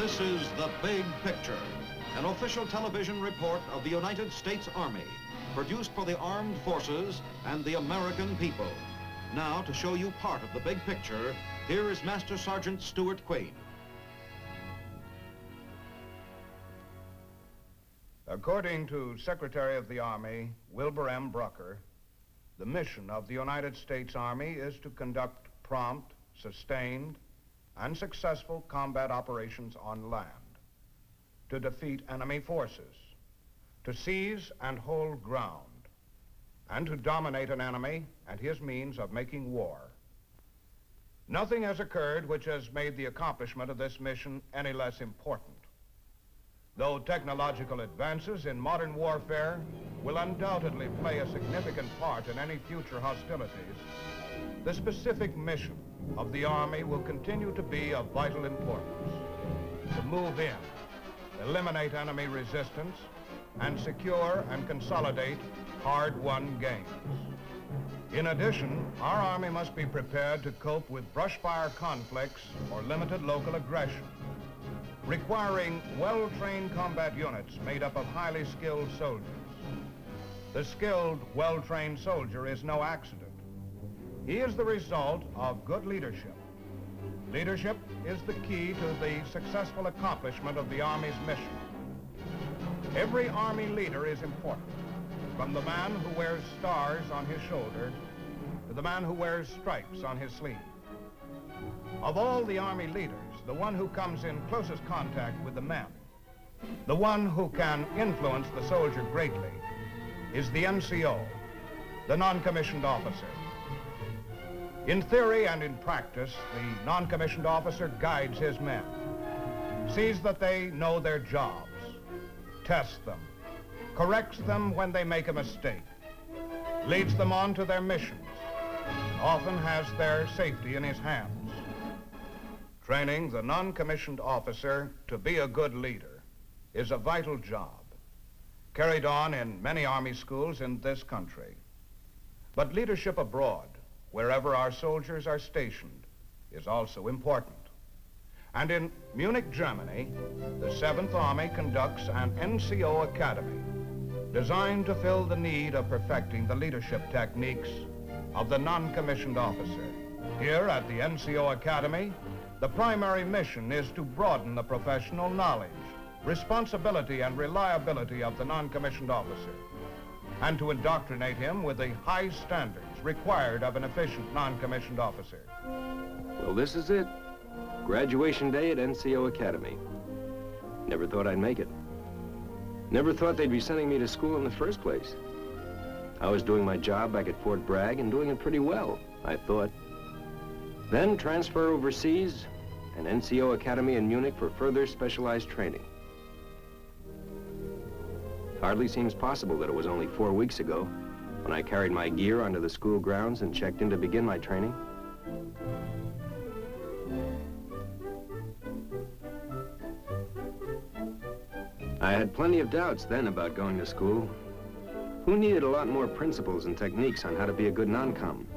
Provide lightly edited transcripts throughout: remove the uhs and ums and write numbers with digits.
This is The Big Picture, an official television report of the United States Army, produced for the armed forces and the American people. Now, to show you part of the big picture, here is Master Sergeant Stuart Quain. According to Secretary of the Army, Wilbur M. Brucker, the mission of the United States Army is to conduct prompt, sustained, and successful combat operations on land, to defeat enemy forces, to seize and hold ground, and to dominate an enemy and his means of making war. Nothing has occurred which has made the accomplishment of this mission any less important. Though technological advances in modern warfare will undoubtedly play a significant part in any future hostilities, the specific mission of the Army will continue to be of vital importance: to move in, eliminate enemy resistance, and secure and consolidate hard-won gains. In addition, our Army must be prepared to cope with brush fire conflicts or limited local aggression, requiring well-trained combat units made up of highly skilled soldiers. The skilled, well-trained soldier is no accident. He is the result of good leadership. Leadership is the key to the successful accomplishment of the Army's mission. Every Army leader is important, from the man who wears stars on his shoulder to the man who wears stripes on his sleeve. Of all the Army leaders, the one who comes in closest contact with the men, the one who can influence the soldier greatly, is the NCO, the non-commissioned officer. In theory and in practice, the non-commissioned officer guides his men, sees that they know their jobs, tests them, corrects them when they make a mistake, leads them on to their missions, and often has their safety in his hands. Training the non-commissioned officer to be a good leader is a vital job, carried on in many Army schools in this country. But leadership abroad, wherever our soldiers are stationed, is also important. And in Munich, Germany, the 7th Army conducts an NCO Academy designed to fill the need of perfecting the leadership techniques of the non-commissioned officer. Here at the NCO Academy, the primary mission is to broaden the professional knowledge, responsibility, and reliability of the non-commissioned officer, and to indoctrinate him with the high standards required of an efficient non-commissioned officer. Well, this is it. Graduation day at NCO Academy. Never thought I'd make it. Never thought they'd be sending me to school in the first place. I was doing my job back at Fort Bragg and doing it pretty well, I thought. Then transfer overseas, and NCO Academy in Munich for further specialized training. Hardly seems possible that it was only 4 weeks ago when I carried my gear onto the school grounds and checked in to begin my training. I had plenty of doubts then about going to school. Who needed a lot more principles and techniques on how to be a good non-com?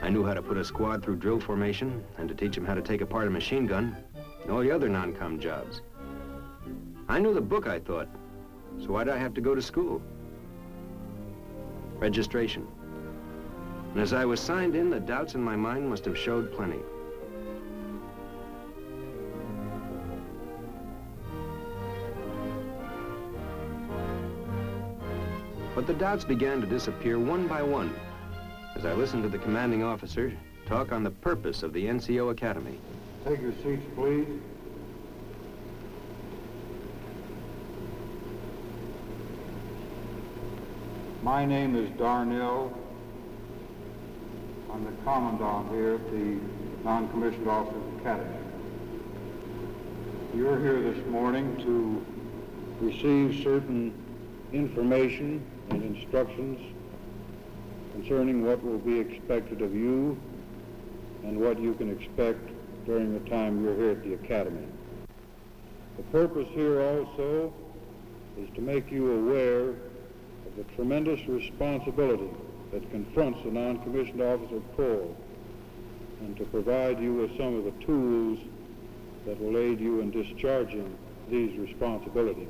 I knew how to put a squad through drill formation and to teach them how to take apart a machine gun and all the other non-com jobs. I knew the book, I thought, so why'd I have to go to school? Registration. And as I was signed in, the doubts in my mind must have showed plenty. But the doubts began to disappear one by one as I listened to the commanding officer talk on the purpose of the NCO Academy. Take your seats, please. My name is Darnell. I'm the commandant here at the Non-Commissioned Officers Academy. You're here this morning to receive certain information and instructions concerning what will be expected of you and what you can expect during the time you're here at the Academy. The purpose here also is to make you aware of the tremendous responsibility that confronts the non-commissioned officer corps and to provide you with some of the tools that will aid you in discharging these responsibilities.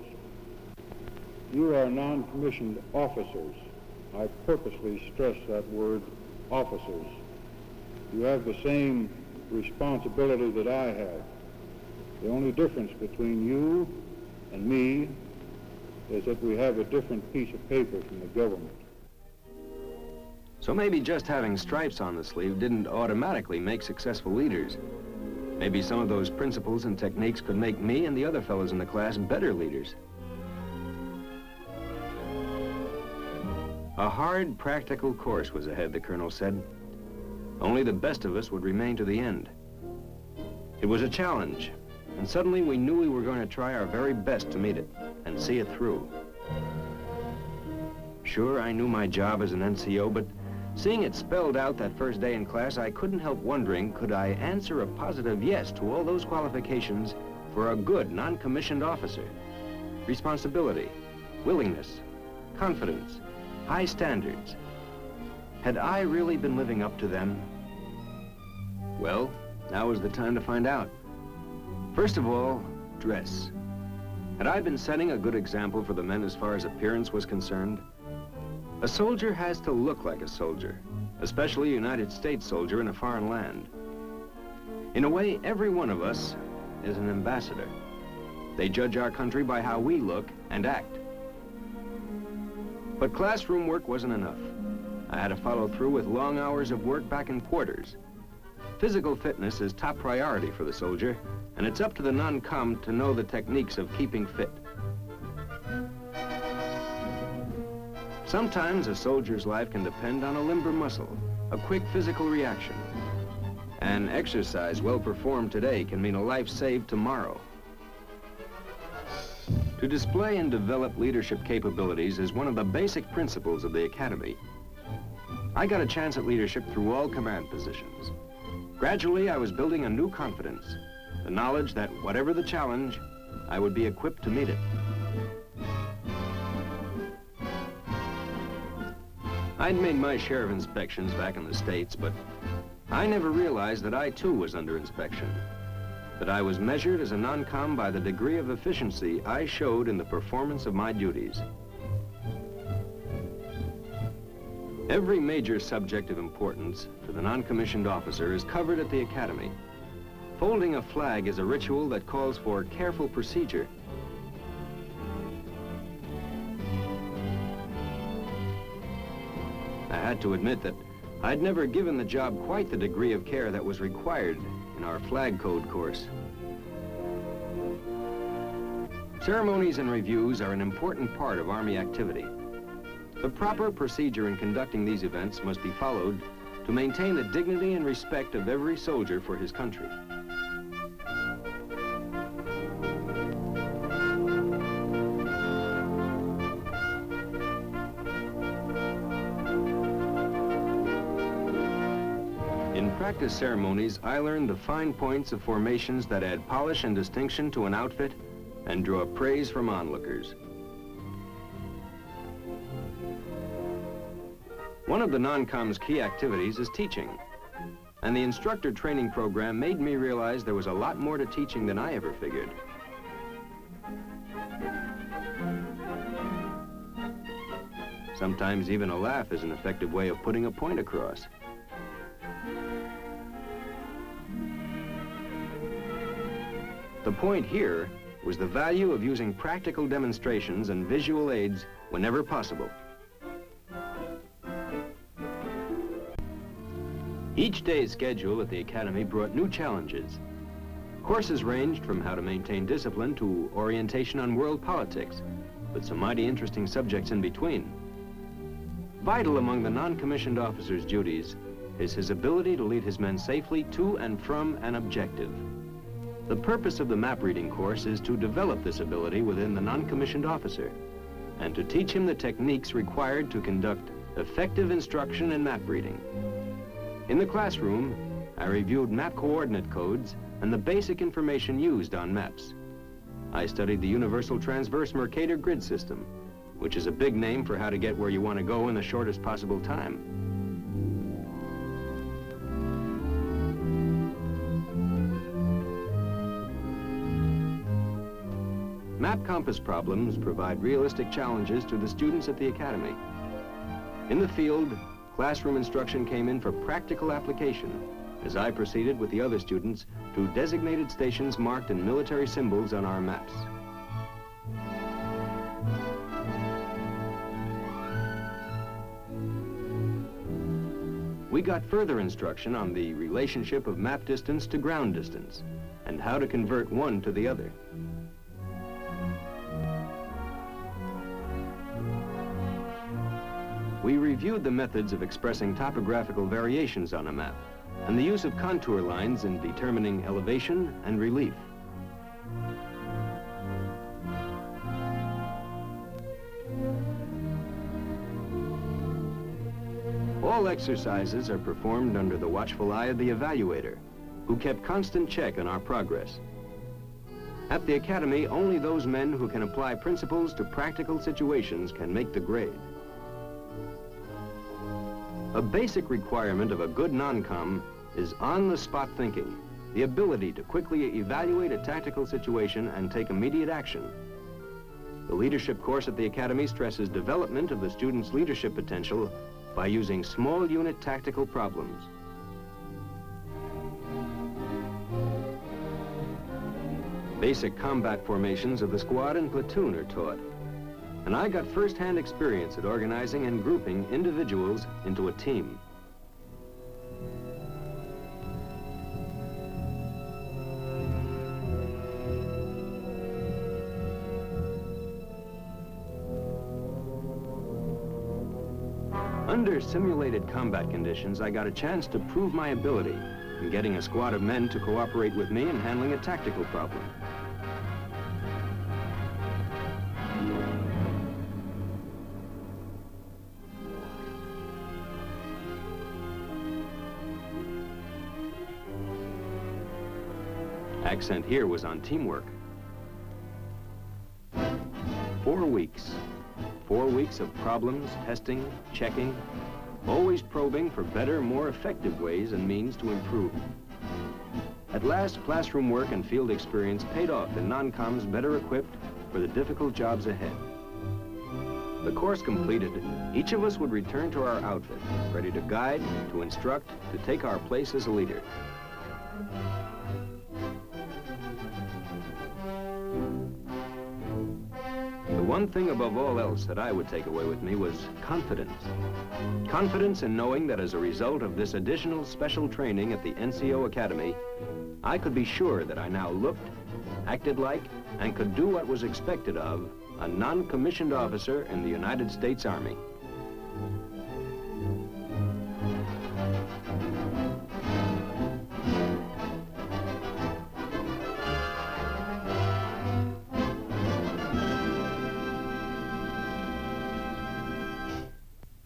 You are non-commissioned officers. I purposely stress that word, officers. You have the same responsibility that I have. The only difference between you and me is that we have a different piece of paper from the government. So maybe just having stripes on the sleeve didn't automatically make successful leaders. Maybe some of those principles and techniques could make me and the other fellows in the class better leaders. A hard, practical course was ahead, the colonel said. Only the best of us would remain to the end. It was a challenge, and suddenly we knew we were going to try our very best to meet it and see it through. Sure, I knew my job as an NCO, but seeing it spelled out that first day in class, I couldn't help wondering, could I answer a positive yes to all those qualifications for a good non-commissioned officer? Responsibility, willingness, confidence, high standards. Had I really been living up to them? Well, now was the time to find out. First of all, dress. Had I been setting a good example for the men as far as appearance was concerned? A soldier has to look like a soldier, especially a United States soldier in a foreign land. In a way, every one of us is an ambassador. They judge our country by how we look and act. But classroom work wasn't enough. I had to follow through with long hours of work back in quarters. Physical fitness is top priority for the soldier, and it's up to the non-com to know the techniques of keeping fit. Sometimes a soldier's life can depend on a limber muscle, a quick physical reaction. An exercise well performed today can mean a life saved tomorrow. To display and develop leadership capabilities is one of the basic principles of the Academy. I got a chance at leadership through all command positions. Gradually, I was building a new confidence, the knowledge that whatever the challenge, I would be equipped to meet it. I'd made my share of inspections back in the States, but I never realized that I too was under inspection, that I was measured as a non-com by the degree of efficiency I showed in the performance of my duties. Every major subject of importance for the non-commissioned officer is covered at the Academy. Folding a flag is a ritual that calls for careful procedure. I had to admit that I'd never given the job quite the degree of care that was required in our flag code course. Ceremonies and reviews are an important part of Army activity. The proper procedure in conducting these events must be followed to maintain the dignity and respect of every soldier for his country. In practice ceremonies, I learned the fine points of formations that add polish and distinction to an outfit and draw praise from onlookers. One of the non-com's key activities is teaching, and the instructor training program made me realize there was a lot more to teaching than I ever figured. Sometimes even a laugh is an effective way of putting a point across. The point here was the value of using practical demonstrations and visual aids whenever possible. Each day's schedule at the Academy brought new challenges. Courses ranged from how to maintain discipline to orientation on world politics, with some mighty interesting subjects in between. Vital among the non-commissioned officer's duties is his ability to lead his men safely to and from an objective. The purpose of the map reading course is to develop this ability within the non-commissioned officer and to teach him the techniques required to conduct effective instruction in map reading. In the classroom, I reviewed map coordinate codes and the basic information used on maps. I studied the Universal Transverse Mercator Grid System, which is a big name for how to get where you want to go in the shortest possible time. Map compass problems provide realistic challenges to the students at the Academy. In the field, classroom instruction came in for practical application as I proceeded with the other students to designated stations marked in military symbols on our maps. We got further instruction on the relationship of map distance to ground distance and how to convert one to the other. We reviewed the methods of expressing topographical variations on a map and the use of contour lines in determining elevation and relief. All exercises are performed under the watchful eye of the evaluator, who kept constant check on our progress. At the Academy, only those men who can apply principles to practical situations can make the grade. A basic requirement of a good non-com is on-the-spot thinking, the ability to quickly evaluate a tactical situation and take immediate action. The leadership course at the Academy stresses development of the student's leadership potential by using small unit tactical problems. Basic combat formations of the squad and platoon are taught, and I got first-hand experience at organizing and grouping individuals into a team. Under simulated combat conditions, I got a chance to prove my ability in getting a squad of men to cooperate with me in handling a tactical problem. Accent here was on teamwork. 4 weeks. 4 weeks of problems, testing, checking, always probing for better, more effective ways and means to improve. At last, classroom work and field experience paid off in non-coms better equipped for the difficult jobs ahead. The course completed, each of us would return to our outfit, ready to guide, to instruct, to take our place as a leader. The one thing above all else that I would take away with me was confidence. Confidence in knowing that as a result of this additional special training at the NCO Academy, I could be sure that I now looked, acted like, and could do what was expected of a non-commissioned officer in the United States Army.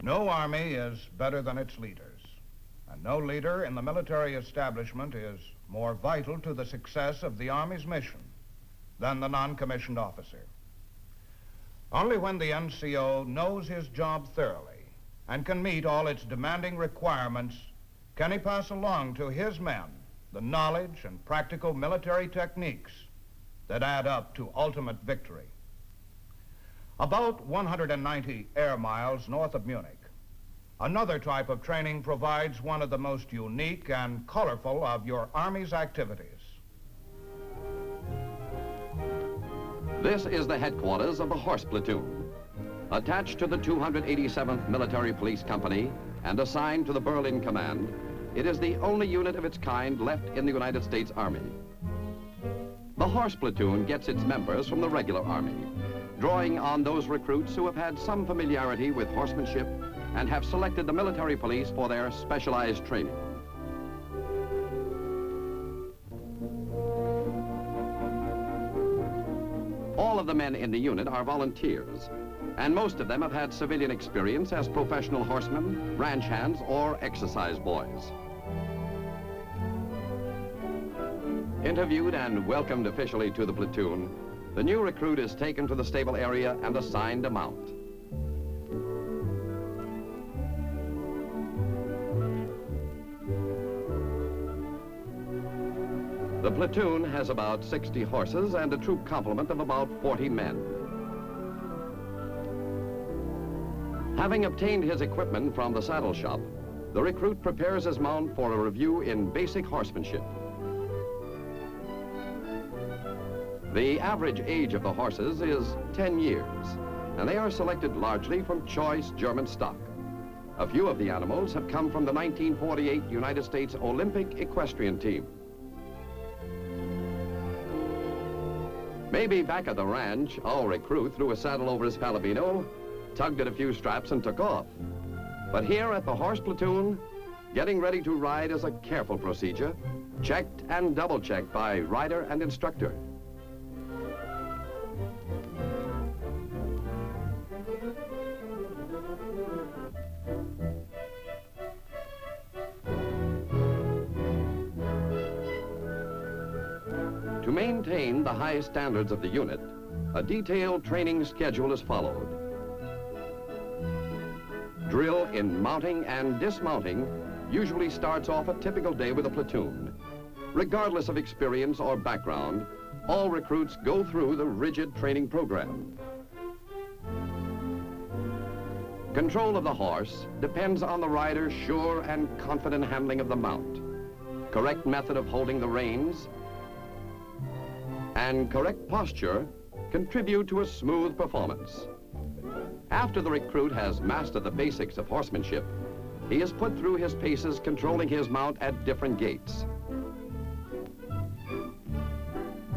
No army is better than its leaders, and no leader in the military establishment is more vital to the success of the Army's mission than the non-commissioned officer. Only when the NCO knows his job thoroughly and can meet all its demanding requirements can he pass along to his men the knowledge and practical military techniques that add up to ultimate victory. About 190 air miles north of Munich, another type of training provides one of the most unique and colorful of your Army's activities. This is the headquarters of the Horse Platoon. Attached to the 287th Military Police Company and assigned to the Berlin Command, it is the only unit of its kind left in the United States Army. The Horse Platoon gets its members from the regular Army, drawing on those recruits who have had some familiarity with horsemanship and have selected the military police for their specialized training. All of the men in the unit are volunteers, and most of them have had civilian experience as professional horsemen, ranch hands, or exercise boys. Interviewed and welcomed officially to the platoon, the new recruit is taken to the stable area and assigned a mount. The platoon has about 60 horses and a troop complement of about 40 men. Having obtained his equipment from the saddle shop, the recruit prepares his mount for a review in basic horsemanship. The average age of the horses is 10 years, and they are selected largely from choice German stock. A few of the animals have come from the 1948 United States Olympic equestrian team. Maybe back at the ranch, our recruit threw a saddle over his palomino, tugged at a few straps and took off. But here at the horse platoon, getting ready to ride is a careful procedure, checked and double-checked by rider and instructor. To maintain the highest standards of the unit, a detailed training schedule is followed. Drill in mounting and dismounting usually starts off a typical day with a platoon. Regardless of experience or background, all recruits go through the rigid training program. Control of the horse depends on the rider's sure and confident handling of the mount, correct method of holding the reins, and correct posture contribute to a smooth performance. After the recruit has mastered the basics of horsemanship, he is put through his paces controlling his mount at different gaits.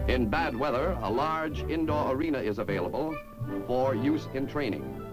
In bad weather, a large indoor arena is available for use in training.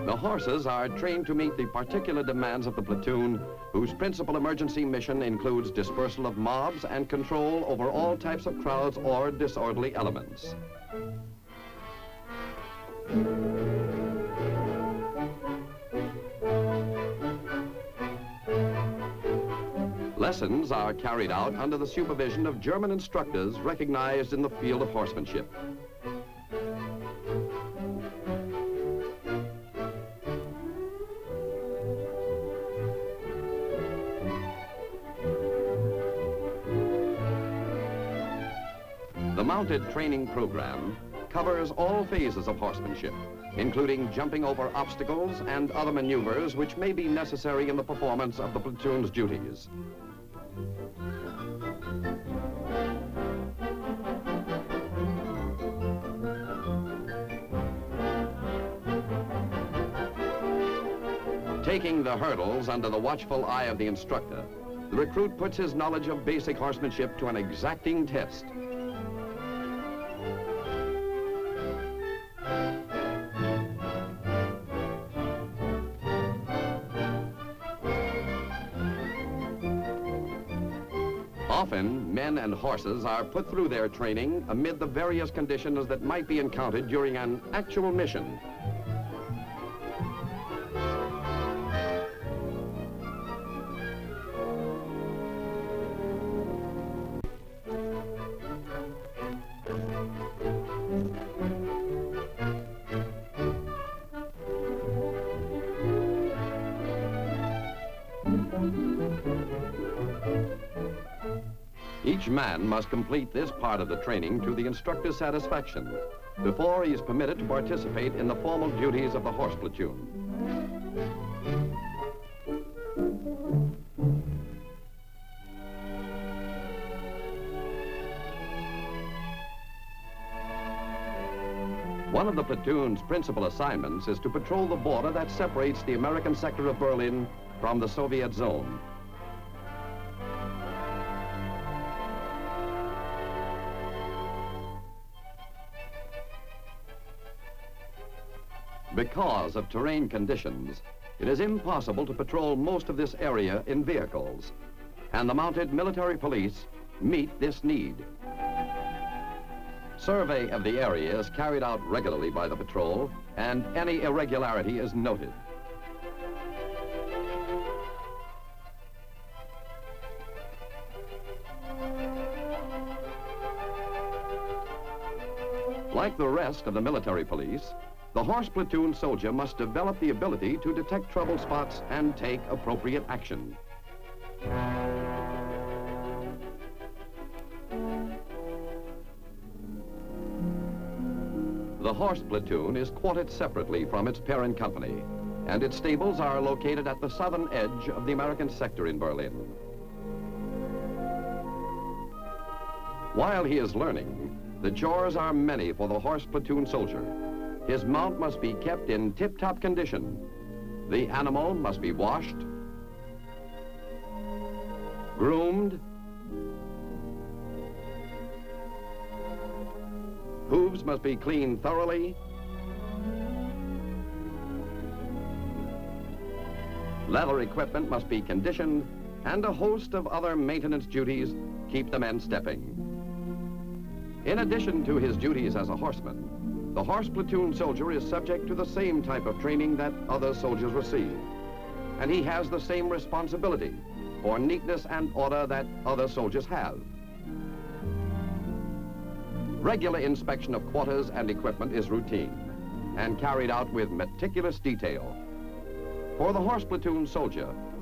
The horses are trained to meet the particular demands of the platoon, whose principal emergency mission includes dispersal of mobs and control over all types of crowds or disorderly elements. Lessons are carried out under the supervision of German instructors recognized in the field of horsemanship. The mounted training program covers all phases of horsemanship, including jumping over obstacles and other maneuvers which may be necessary in the performance of the platoon's duties. Taking the hurdles under the watchful eye of the instructor, the recruit puts his knowledge of basic horsemanship to an exacting test. Often, men and horses are put through their training amid the various conditions that might be encountered during an actual mission. Each man must complete this part of the training to the instructor's satisfaction before he is permitted to participate in the formal duties of the horse platoon. One of the platoon's principal assignments is to patrol the border that separates the American sector of Berlin from the Soviet zone. Because of terrain conditions, it is impossible to patrol most of this area in vehicles, and the mounted military police meet this need. Survey of the area is carried out regularly by the patrol, and any irregularity is noted. Like the rest of the military police, the horse platoon soldier must develop the ability to detect trouble spots and take appropriate action. The horse platoon is quartered separately from its parent company, and its stables are located at the southern edge of the American sector in Berlin. While he is learning, the chores are many for the horse platoon soldier. His mount must be kept in tip-top condition. The animal must be washed, groomed, hooves must be cleaned thoroughly, leather equipment must be conditioned, and a host of other maintenance duties keep the men stepping. In addition to his duties as a horseman, the horse platoon soldier is subject to the same type of training that other soldiers receive, and he has the same responsibility for neatness and order that other soldiers have. Regular inspection of quarters and equipment is routine and carried out with meticulous detail. For the horse platoon soldier,